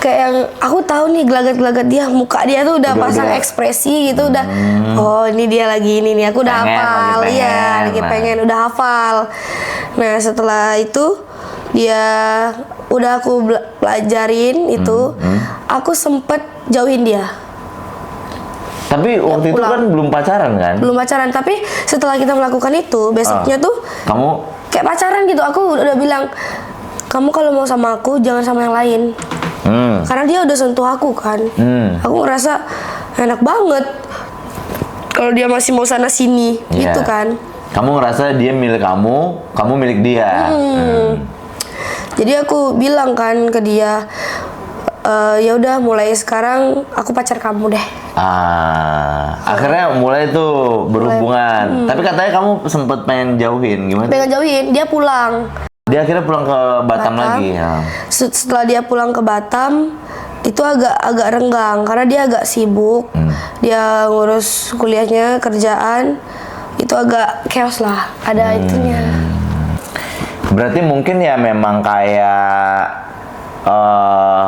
kayak yang aku tahu nih gelagat-gelagat dia, muka dia tuh udah pasang ekspresi gitu, udah oh ini dia lagi ini nih, aku udah Pengen, hafal. lagi Iya, pengen. lagi Nah. pengen, udah hafal. Nah, setelah itu dia udah aku pelajarin itu, aku sempet jauhin dia. Tapi waktu itu pulang. kan belum pacaran kan? Belum pacaran, tapi setelah kita melakukan itu, besoknya tuh Kamu kayak pacaran gitu. Aku udah bilang, kamu kalau mau sama aku jangan sama yang lain. Karena dia udah sentuh aku kan. Aku ngerasa enak banget kalau dia masih mau sana sini Iya. gitu kan. Kamu ngerasa dia milik kamu milik dia. Jadi aku bilang kan ke dia, ya udah mulai sekarang aku pacar kamu deh. Akhirnya mulai tuh berhubungan. Tapi katanya kamu sempet pengen jauhin, gimana? Pengen jauhin, dia pulang. Dia akhirnya pulang ke Batam lagi. Ya. Setelah dia pulang ke Batam, itu agak renggang karena dia agak sibuk. Dia ngurus kuliahnya, kerjaan. Itu agak chaos lah, ada itunya. Berarti mungkin ya memang kayak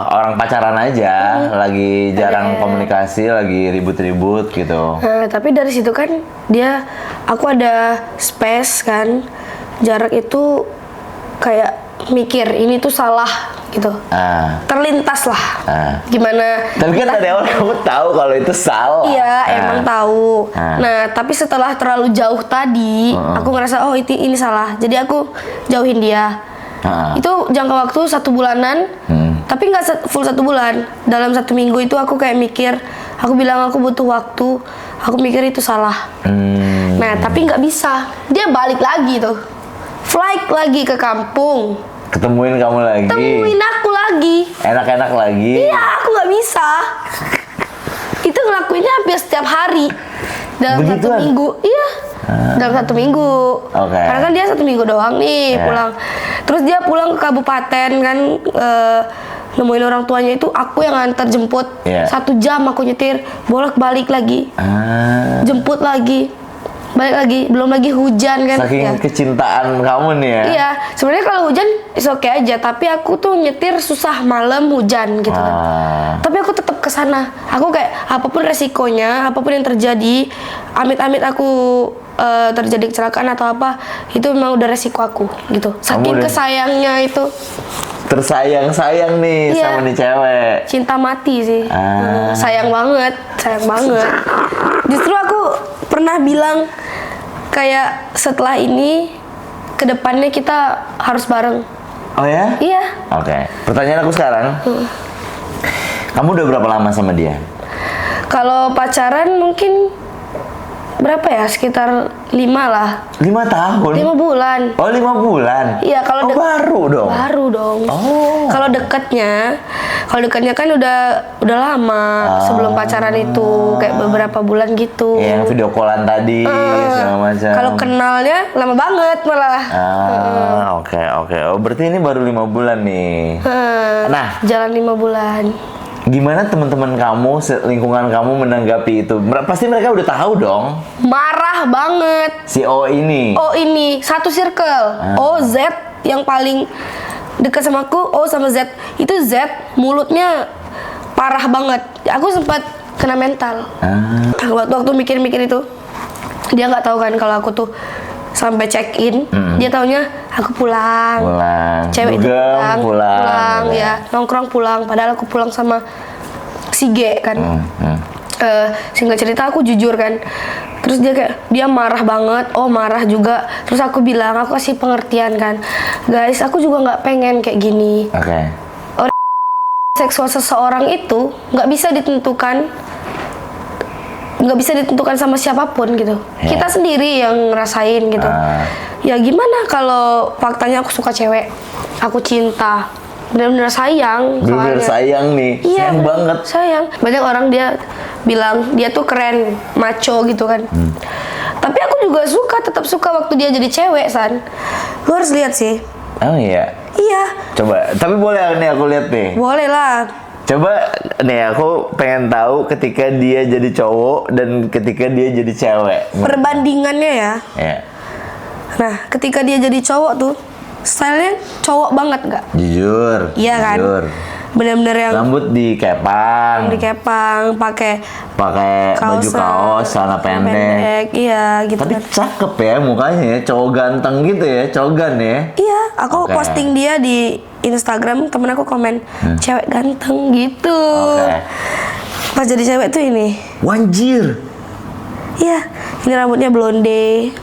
orang pacaran aja, lagi jarang komunikasi, lagi ribut-ribut gitu. Nah, tapi dari situ kan aku ada space kan, jarak itu kayak mikir ini tuh salah gitu, terlintas lah. Gimana? Tapi kan dari awal kamu tahu kalau itu salah. Iya, emang tahu. Nah, tapi setelah terlalu jauh tadi, aku ngerasa oh ini salah. Jadi aku jauhin dia. Itu jangka waktu 1 bulanan, tapi nggak full 1 bulan. Dalam 1 minggu itu aku kayak mikir, aku bilang aku butuh waktu, aku mikir itu salah. Nah, tapi nggak bisa. Dia balik lagi tuh, flight lagi ke kampung, Ketemuin kamu lagi. temuin aku lagi. Enak-enak lagi. Iya, aku nggak bisa. Itu ngelakuinnya hampir setiap hari dalam 1 Begituan? minggu. Iya, dalam 1 minggu. Oke. Karena kan dia 1 minggu doang nih pulang. Terus dia pulang ke kabupaten kan, nemuin orang tuanya itu aku yang antar jemput. 1 jam aku nyetir, bolak-balik lagi, jemput lagi, balik lagi, belum lagi hujan kan. Saking kecintaan kamu nih ya. Iya, sebenarnya kalau hujan is oke aja, tapi aku tuh nyetir susah malam hujan gitu kan. Tapi aku tetap ke sana. Aku kayak apapun resikonya, apapun yang terjadi, amit-amit aku terjadi kecelakaan atau apa, itu memang udah resiko aku gitu. Saking kesayangnya itu. Tersayang-sayang nih sama nih cewek. Cinta mati sih. Sayang banget. Justru aku pernah bilang kayak setelah ini kedepannya kita harus bareng. Oh ya? Iya. Oke. Pertanyaan aku sekarang. Kamu udah berapa lama sama dia? Kalau pacaran mungkin berapa ya? Sekitar 5 lah. 5 tahun? 5 bulan. Oh, 5 bulan? Iya, kalau baru dong? Baru dong. Oh. Kalau dekatnya kan udah lama sebelum pacaran itu, kayak beberapa bulan gitu. Yang video callan tadi, segala macam. Kalau kenalnya lama banget malah. Oke. Oh, berarti ini baru 5 bulan nih. Nah, jalan 5 bulan. Gimana teman-teman kamu, lingkungan kamu menanggapi itu? Pasti mereka udah tahu dong. Marah banget. Si O ini. Oh ini satu circle. O Z yang paling dekat sama aku O sama Z. Itu Z mulutnya parah banget. Aku sempat kena mental. Waktu mikir-mikir itu, dia nggak tahu kan kalau aku tuh sampai check in. Dia taunya aku pulang. Cewek itu pulang ya, nongkrong pulang. Padahal aku pulang sama si G kan. Singkat cerita aku jujur kan. Terus dia marah banget, marah juga. Terus aku bilang, aku kasih pengertian kan, guys, aku juga nggak pengen kayak gini. Seksual seseorang itu nggak bisa ditentukan sama siapapun gitu. Kita sendiri yang ngerasain gitu. Ya gimana kalau faktanya aku suka cewek, aku cinta, benar-benar sayang. Benar-benar sayang nih, iya, sayang banget. Sayang. Banyak orang dia bilang dia tuh keren, macho gitu kan. Tapi aku juga tetap suka waktu dia jadi cewek, San. Lu harus lihat sih. Oh iya? Iya. Coba, tapi boleh nih aku lihat nih? Boleh lah. Coba nih, aku pengen tahu ketika dia jadi cowok dan ketika dia jadi cewek. Perbandingannya ya. Iya. Nah, ketika dia jadi cowok tuh, stylenya cowok banget nggak? Jujur. Iya kan? Jujur. Bener-bener yang rambut dikepang, pakai baju kaos, celana pendek. Iya, gitu. Tapi kan. cakep ya mukanya ya, cowok ganteng gitu ya, cowokan ya. Iya, aku posting dia di Instagram, temen aku komen, cewek ganteng gitu. Pas jadi cewek tuh ini. Wanjir. Iya, ini rambutnya blonde.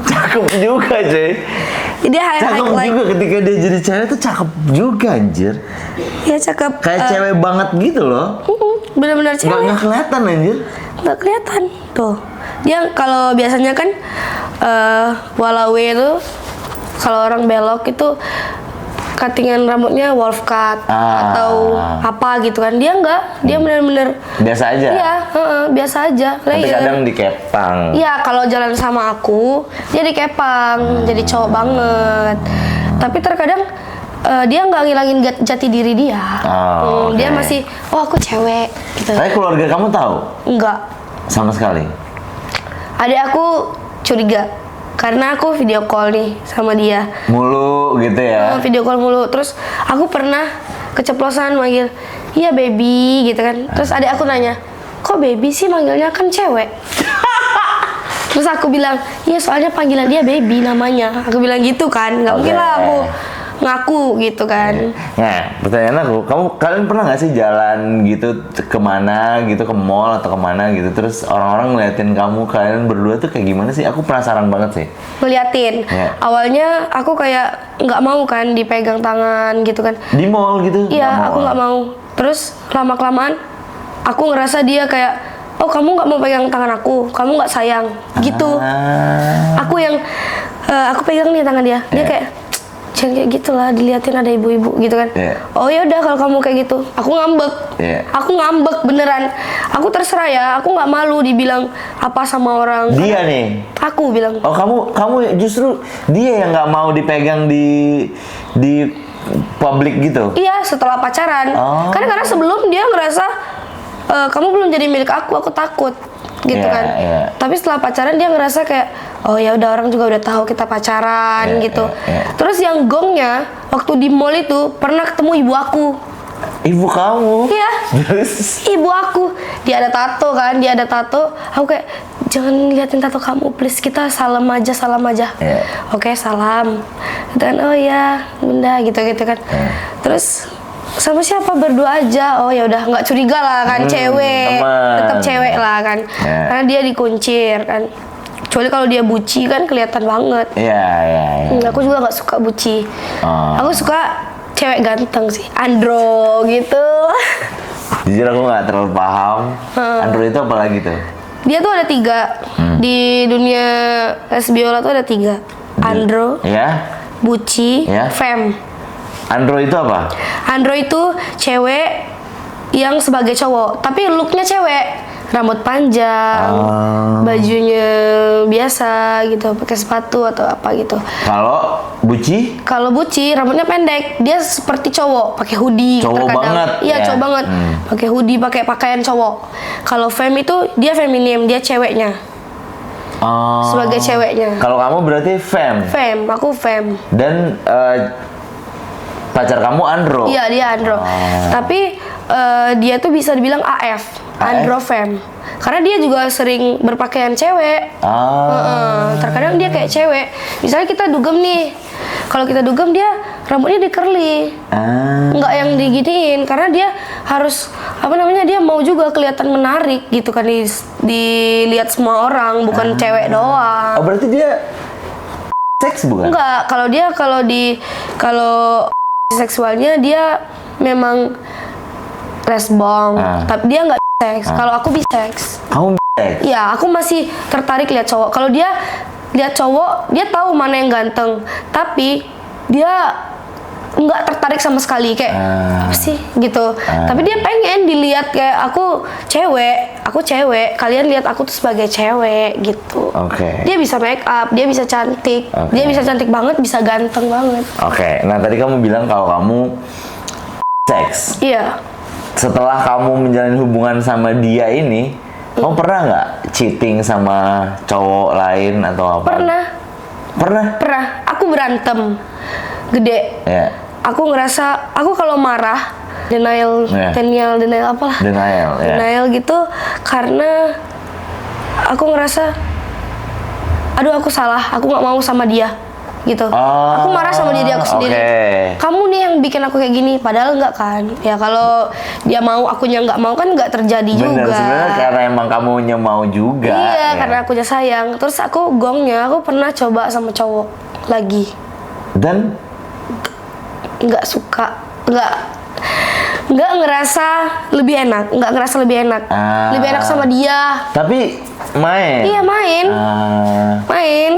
Cakep juga, cuy. Dia cakep juga ketika dia jadi cewek tuh cakep juga, anjir. Iya, cakep. Kayak cewek banget gitu loh. Bener-bener cewek. Nggak kelihatan, anjir. Nggak kelihatan. Tuh. Dia kalau biasanya kan walawe itu kalau orang belok itu cuttingan rambutnya wolf cut atau apa gitu kan. Dia enggak, dia bener-bener biasa aja. Iya, biasa aja. Tapi kadang dikepang. Iya, kalau jalan sama aku dia dikepang, jadi cowok banget. Tapi terkadang dia nggak ngilangin jati diri dia. Dia masih, aku cewek gitu. Tapi keluarga kamu tahu? Enggak. Sama sekali. Adik aku curiga. Karena aku video call nih sama dia. Mulu gitu ya? Video call mulu. Terus aku pernah keceplosan manggil, iya baby gitu kan. Terus adik aku nanya, kok baby sih manggilnya kan cewek? Terus aku bilang, iya soalnya panggilan dia baby namanya. Aku bilang gitu kan, nggak mungkin lah aku ngaku gitu kan. Nah, pertanyaan aku, kalian pernah nggak sih jalan gitu kemana gitu, ke mall atau kemana gitu, terus orang-orang ngeliatin kalian berdua tuh kayak gimana sih? Aku penasaran banget sih. Ngeliatin. Awalnya aku kayak nggak mau kan dipegang tangan gitu kan. Di mall gitu? Iya, aku nggak mau. Terus lama-kelamaan aku ngerasa dia kayak, oh kamu nggak mau pegang tangan aku, kamu nggak sayang gitu. Aku yang aku pegang nih tangan dia, dia kayak jangan kayak gitulah, diliatin ada ibu-ibu gitu kan. Oh ya udah kalau kamu kayak gitu, aku ngambek. Aku ngambek beneran. Aku terserah ya, aku nggak malu dibilang apa sama orang. Dia nih. Aku bilang. Oh kamu justru dia yang nggak mau dipegang di publik gitu. Iya, setelah pacaran. Karena sebelum dia ngerasa kamu belum jadi milik aku takut gitu kan. Tapi setelah pacaran dia ngerasa kayak, oh ya udah orang juga udah tahu kita pacaran gitu. Terus yang gongnya waktu di mall itu pernah ketemu ibu aku. Ibu kamu? Iya. Ibu aku. Dia ada tato kan, Aku kayak, jangan liatin tato kamu, please, kita salam aja. Oke, salam. Dan oh ya, bunda gitu kan. Terus sama siapa, berdua aja. Oh ya udah, nggak curiga lah kan, cewek, tetap cewek lah kan. Karena dia dikuncir kan. Kecuali kalau dia buci kan kelihatan banget. Iya. Aku juga nggak suka buci. Aku suka cewek ganteng sih, andro gitu. Jujur aku nggak terlalu paham. Andro itu apa lagi tuh? Dia tuh ada 3 di dunia lesbiola tuh ada 3. Andro, buci, femme. Andro itu apa? Andro itu cewek yang sebagai cowok, tapi looknya cewek, rambut panjang, bajunya biasa gitu, pakai sepatu atau apa gitu. Kalau buci? Kalau buci rambutnya pendek, dia seperti cowok, pakai hoodie. Cowok banget. Iya, cowok banget. Pakai hoodie, pakai pakaian cowok. Kalau femme itu dia feminim, dia ceweknya. Sebagai ceweknya. Kalau kamu berarti femme? Femme, aku femme. Dan pacar kamu andro? Iya, dia andro. Tapi dia tuh bisa dibilang AF, androfem. Karena dia juga sering berpakaian cewek. Terkadang dia kayak cewek. Misalnya kita dugem nih, kalau kita dugem dia rambutnya di curly, nggak yang diginiin. Karena dia harus dia mau juga kelihatan menarik gitu kan, dilihat semua orang, bukan cewek doang. Oh, berarti dia seks bukan? Enggak, kalau seksualnya dia memang lesbong, tapi dia nggak seks. Kalau aku biseks. Kamu seks? Iya, aku masih tertarik lihat cowok. Kalau dia lihat cowok, dia tahu mana yang ganteng, tapi dia nggak tertarik sama sekali kayak apa sih gitu. Tapi dia pengen dilihat kayak aku cewek, kalian lihat aku tuh sebagai cewek gitu. Dia bisa make up, dia bisa cantik, dia bisa cantik banget, bisa ganteng banget. Nah tadi kamu bilang kalau kamu seks. Iya. Setelah kamu menjalin hubungan sama dia ini, kamu pernah nggak cheating sama cowok lain atau apa? Pernah. Aku berantem gede. Aku ngerasa, aku kalau marah denial apalah. Denial gitu, karena aku ngerasa, aduh aku salah, aku nggak mau sama dia. Gitu. Aku marah sama diri aku sendiri. Kamu nih yang bikin aku kayak gini, padahal enggak kan? Ya kalau dia mau, akunya nggak mau kan nggak terjadi juga. Bener, sebenarnya karena emang kamunya mau juga. Iya, karena akunya sayang. Terus aku aku pernah coba sama cowok lagi. Dan nggak suka, nggak ngerasa lebih enak, lebih enak sama dia. Tapi main. Iya, main.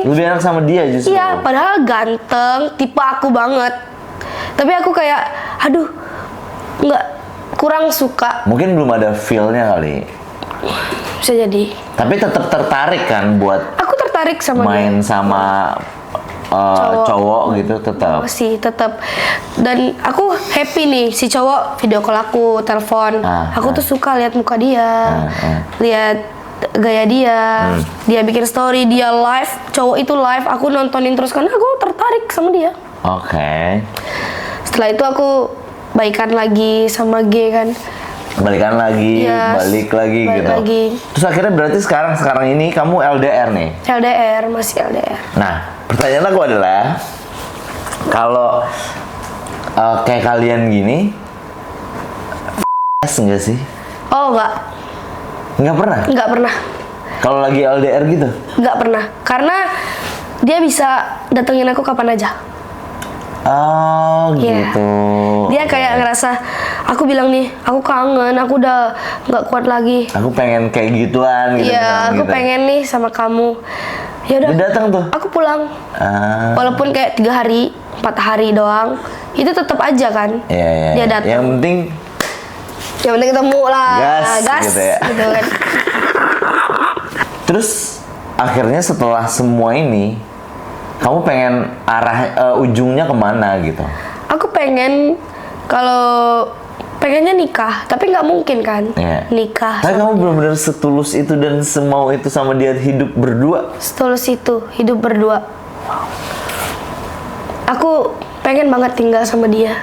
Lebih enak sama dia justru. Iya, padahal ganteng, tipe aku banget. Tapi aku kayak, aduh, kurang suka. Mungkin belum ada feel-nya kali. Bisa jadi. Tapi tetap tertarik kan buat Aku tertarik sama main dia. sama cowok gitu tetap. Sih, tetap. Dan aku happy nih, si cowok video call aku, telepon. Aku tuh suka lihat muka dia, lihat gaya dia, dia bikin story, dia live, cowok itu live, aku nontonin terus karena aku tertarik sama dia. Setelah itu aku baikan lagi sama G kan. Balikan lagi, balik lagi gitu. Terus akhirnya berarti sekarang ini kamu LDR nih? LDR, masih LDR. Nah, pertanyaan aku adalah, kalau kayak kalian gini, enggak sih? Oh, enggak. Nggak pernah? Nggak pernah. Kalau lagi LDR gitu? Nggak pernah. Karena dia bisa datengin aku kapan aja. Gitu. Dia kayak ngerasa, aku bilang nih, aku kangen, aku udah nggak kuat lagi. Aku pengen kayak gituan gitu. Iya, aku pengen nih sama kamu. Ya udah. Dia datang tuh? Aku pulang. Walaupun kayak 3 hari, 4 hari doang, itu tetap aja kan. Dia datang. Yang penting ketemu lah. Gas gitu ya. Gitu kan. Terus akhirnya setelah semua ini, kamu pengen ujungnya kemana gitu? Aku pengennya nikah, tapi nggak mungkin kan? Nikah. Tapi kamu benar-benar setulus itu dan semau itu sama dia, hidup berdua? Setulus itu, hidup berdua. Aku pengen banget tinggal sama dia.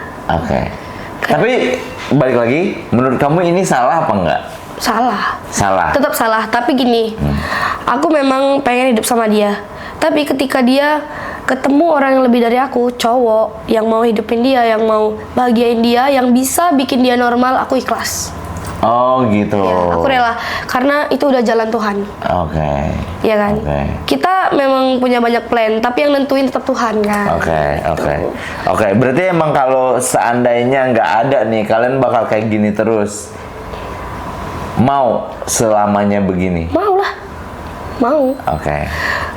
Tapi balik lagi, menurut kamu ini salah apa enggak? Salah. Tetap salah, tapi gini, aku memang pengen hidup sama dia. Tapi ketika dia ketemu orang yang lebih dari aku, cowok yang mau hidupin dia, yang mau bahagiain dia, yang bisa bikin dia normal, aku ikhlas. Gitu. Ya, aku rela, karena itu udah jalan Tuhan. Iya kan? Kita memang punya banyak plan, tapi yang nentuin tetap Tuhan kan. Berarti emang kalau seandainya nggak ada nih, kalian bakal kayak gini terus? Mau selamanya begini? Mau.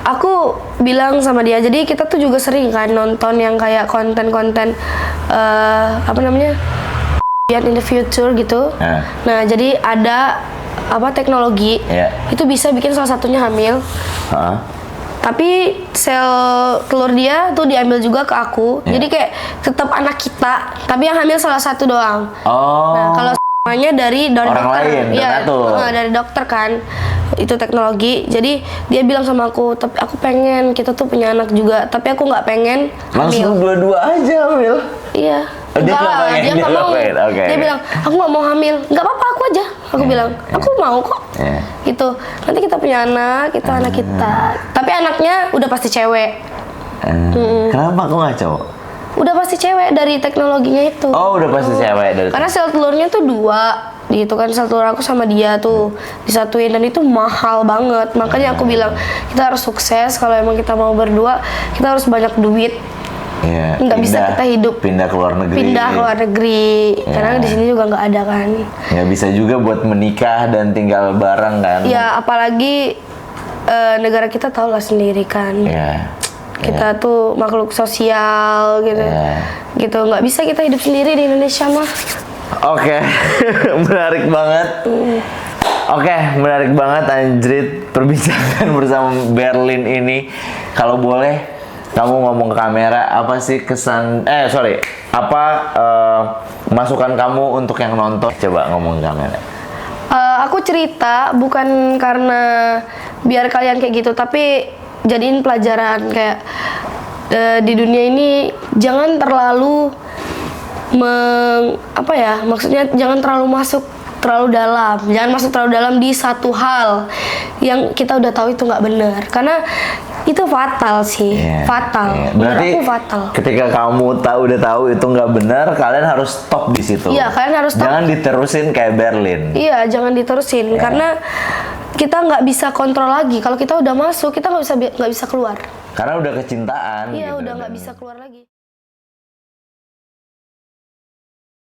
Aku bilang sama dia, jadi kita tuh juga sering kan nonton yang kayak konten-konten in the future gitu. Nah, jadi ada teknologi itu bisa bikin salah satunya hamil. Tapi sel telur dia tuh diambil juga ke aku. Jadi kayak tetap anak kita, tapi yang hamil salah satu doang. Nah, kalau semuanya dari orang dokter. Lain, dari dokter kan. Itu teknologi. Jadi dia bilang sama aku, tapi aku pengen kita tuh punya anak juga, tapi aku nggak pengen hamil. Langsung dua-dua aja hamil? Iya. Enggak lah, dia nggak mau. Okay. Dia bilang, aku nggak mau hamil. Nggak apa-apa, aku aja. Aku bilang, aku mau kok. Gitu. Nanti kita punya anak, itu anak kita. Tapi anaknya udah pasti cewek. Kenapa kok nggak cowok? Udah pasti cewek dari teknologinya itu. Oh, udah pasti cewek dari. Karena sel telurnya tuh 2. Gitu kan, sel telur aku sama dia tuh disatuin, dan itu mahal banget. Makanya aku bilang, kita harus sukses. Kalau emang kita mau berdua, kita harus banyak duit. Iya, Nggak bisa kita hidup pindah ke luar negeri. Pindah ke luar negeri, karena di sini juga nggak ada kan. Nggak bisa juga buat menikah dan tinggal bareng kan. Ya apalagi negara kita tahu lah sendiri kan. Kita tuh makhluk sosial gitu. Gitu, nggak bisa kita hidup sendiri di Indonesia mah. Oke. Menarik banget. Oke, menarik banget Anjrit perbincangan bersama Berlin ini. Kalau boleh kamu ngomong ke kamera, apa sih kesan masukan kamu untuk yang nonton? Coba ngomong ke kamera. Aku cerita bukan karena biar kalian kayak gitu, tapi jadiin pelajaran kayak di dunia ini jangan terlalu maksudnya jangan terlalu masuk terlalu dalam di satu hal yang kita udah tahu itu nggak benar, karena itu fatal sih. Fatal. Berarti aku fatal. Ketika kamu udah tahu itu nggak benar, kalian harus stop di situ. Iya, kalian harus stop. Jangan diterusin kayak Berlin. Iya, jangan diterusin karena kita nggak bisa kontrol lagi. Kalau kita udah masuk, kita nggak bisa keluar. Karena udah kecintaan. Iya, gitu, udah nggak bisa keluar lagi.